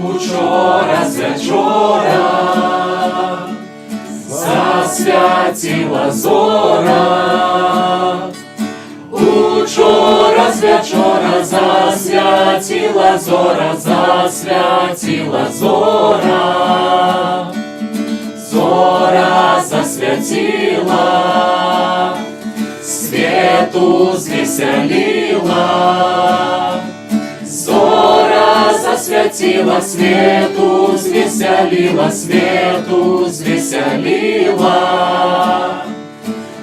Учора з вечора засвятила зора. Учора з вечора засвятила зора, засвятила зора. Зора засвятила, свету звеселила. Зора засвятила, свету звеселила, свету звеселила.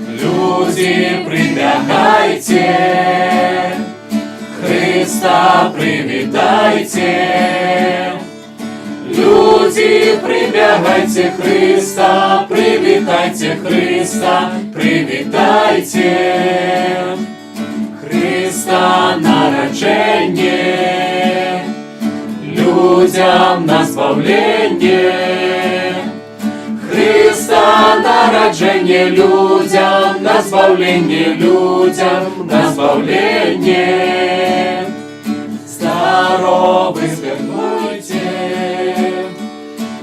Люди, прибегайте, Христа привитайте. Люди, прибегайте, Христа привитайте, Христа привитайте. Христа народжение, людям на збавление. Христа народжение, людям на збавление, людям на збавление. Здоровы святкуйте,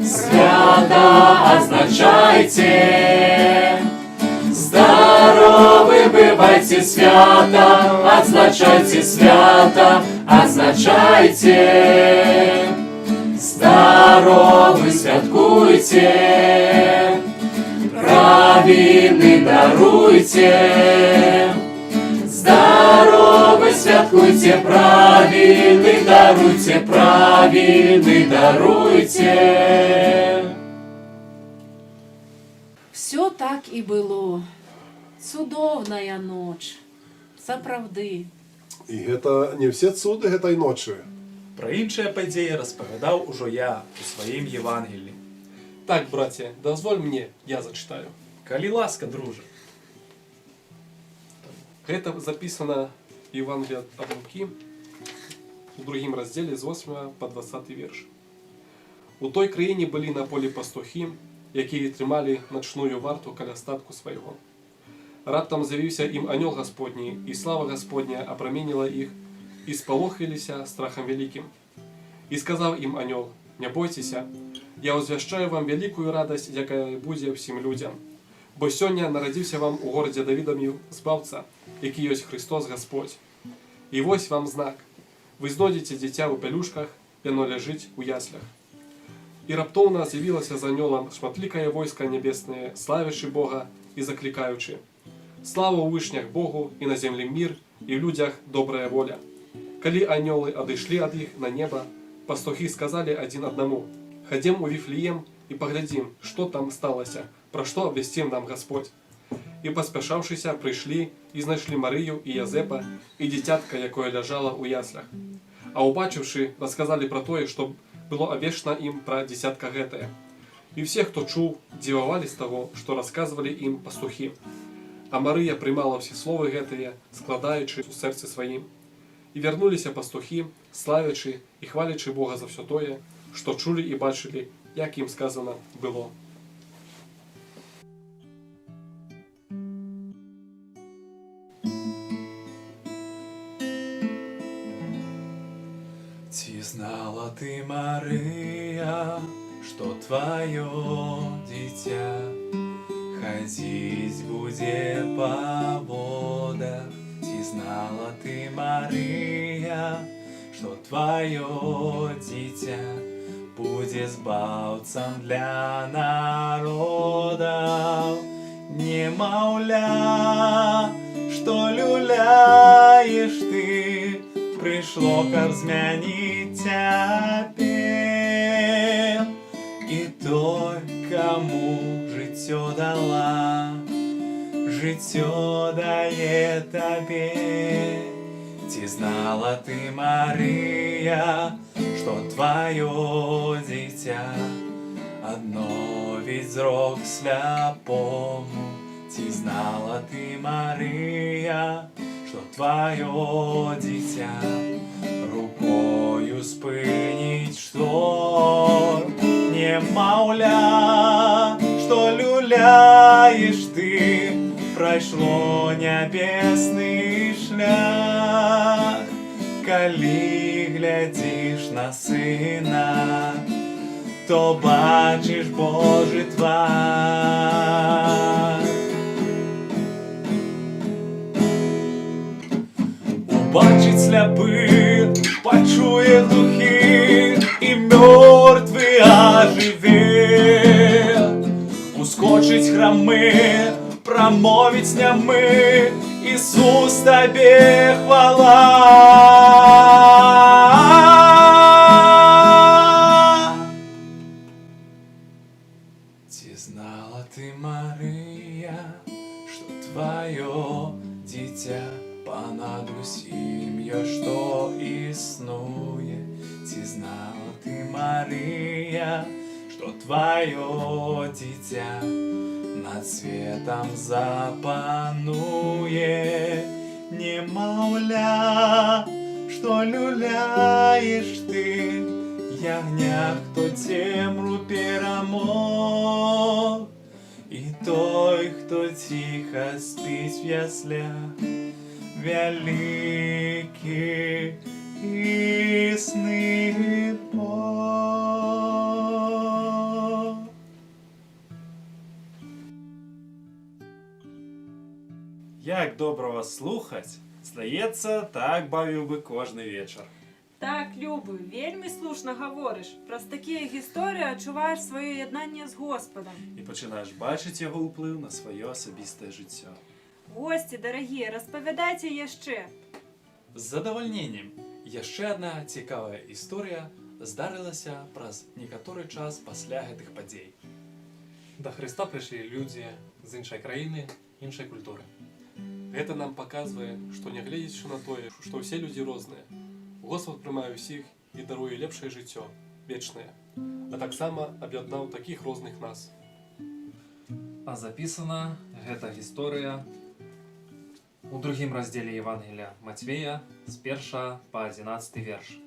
свято отзначайте. Здоровы бывайте, свято отзначайте, свято отзначайте. Здоровы святкуйте, правины даруйте. Здоровы святкуйте, правины даруйте, правины даруйте. Все так і було. Цудовная ноч. Сапраўды. І гэта не все цуды гэтай ночы. Пра іншыя падзеі распавядаў ужо я у сваім Евангелі. Так, братья, дозволь мне, я зачитаю. Калі ласка, дружа. Это записано в Евангелии от Луки, в другім разделе з 8 по 20 верш. У той країні були на полі пастухи, які тримали ночную варту каля статку свайго. Раптам з'явився ім анёл Господній, і слава Господня опромінила їх, і спалохалися страхом великим. І сказав їм анёл: «Не бойтеся, я узвяшчаю вам великую радость, яка буде всім людям. Бо сьогодні народився вам у городі Давидовім збавця, який єсть Христос Господь. І ось вам знак. Ви знойдете дитя у пелюшках, яно лежить у яслях». І раптовно з'явилося за анёлом шматликое войско небесне, славячи Бога і закликаючи: «Слава у вышнях Богу, і на землі мир, і в людях добрая воля». Коли анёлы одошли от их на небо, пастухи сказали один одному: «Ходим у Вифлеем и поглядим, что там сталося, про что обвестим нам Господь». И поспешавшися пришли и знайшли Марию и Язепа, и дитятка, якое лежало у яслях. А убачивши, рассказали про то, что было обещано им про дитятка гэтае. И все, кто чув, дивовались того, что рассказывали им пастухи. А Мария приймала всі слови гэтыя, складаючи у серці своїм. І вернулися пастухи, славячи і хвалячи Бога за все тое, що чули і бачили, як їм сказано було. Ці знала ти, Мария, что твое дитя ходить буде по водах. Ці знала ты, Мария, что твое дитя буде збавцем для народов. Немовля, что люляешь ты, пришло каб змянить тебе. И той, кому життё дала, життё дае тебе. Ці знала ты, Мария, что твое дитя одновить зрок сляпому. Ці знала ты, Мария, что твое дитя рукою спинить шторм. Немовля, что люляешь ты, прошло небесный шлях. калі глядзіш на сына, то бачиш Божий твар. Убачить сляпы, почує глухі, і мертвий оживе. Ускочить храми, промовить с нями, Ісус, Тебе хвала. Ці знала ти, Марія, що Твоє дитя понад усім є, що існує. Ці знала ти, Марія, що Твоє дитя над светом запанує. Немовля, что люляешь ты, ягнях, кто темру перемог, и той, кто тихо спит в яслях, великий и сны Бог. Як добре вас слухать, здається, так бавив би кожний вечір. Так, Любы, вельми слушно говориш. Праз такі історії відчуваєш своє єднання з Господом. І починаєш бачити його вплив на своє особисте життя. Гості, дорогі, розповідайте ще. З задовольненням. Ще одна цікава історія здарилася праз некоторий час після гэтых подій. До Христа прийшли люди з іншої країни, іншої культури. Гэта нам показує, що не глядячи на тое, що всі люди різні, Господь приймає всіх і дарує лепше життя, вічне, а так само об'єднав таких різних нас. А записана гэта гісторыя у другім раздзеле Евангелія Матвея з 1 па 11 верш.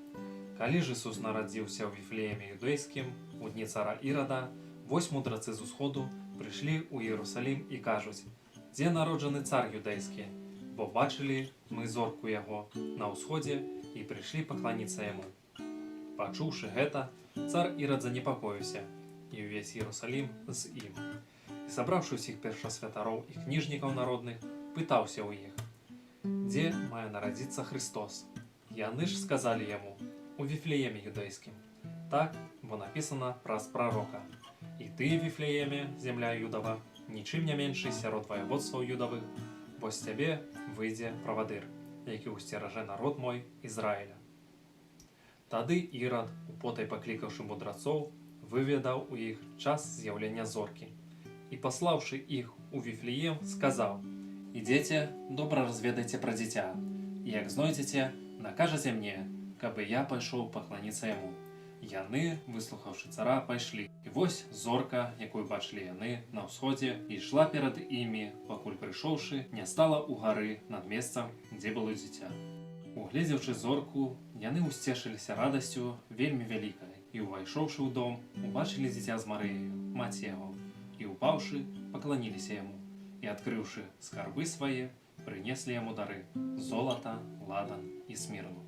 Калі ж Ісус нарадзіўся ў Віфлееме юдэйскім у дні цара Ірада, 8 мудрацы з усходу прыйшлі ў Іерусалім і кажуць: «Дзе народжаны цар юдэйскі? Бо бачылі мы зорку яго на ўсходзе і прыйшлі пакланіцца яму». Пачуўшы гэта, цар Ірад занепакоіўся, і ўвесь Іерусалім з ім. І сабраўшы ўсіх першасвятароў і кніжнікаў народных, пытаўся ў іх: «Дзе мае нарадзіцца Христос?» Яны ж сказалі яму: «У Віфлееме юдэйскім». Так, бо напісана праз прарока: «І ты, Віфлееме, земля Юдава, нічым не меншы сярод ваяводстваў юдавых, бо з цябе выйдзе правадыр, які ўсцеражэ народ мой Ізраіля». Тады Ірад, употай паклікаўшы мудрацоў, выведаў у іх час з'яўлення зоркі. І паслаўшы іх у Віфлеем, сказаў: «Ідзеце, добра разведайце пра дзіця, і як знойдзеце, накажаце мне, каб я пайшоў пакланіцца яму». Яны, выслухаўшы цара, пайшлі. І вось зорка, якую бачылі яны на ўсходзе, ішла перад імі, пакуль прыйшоўшы, не стала ў гары над месцам, дзе было дзіця. Угледзеўшы зорку, яны ўсцешыліся радасцю вельмі вялікай і, увайшоўшы ў дом, убачылі дзіця з Марыяю, маці яго, і, упаўшы, пакланіліся яму, і, адкрыўшы скарбы свае, прынеслі яму дары: золата, ладан і смірну.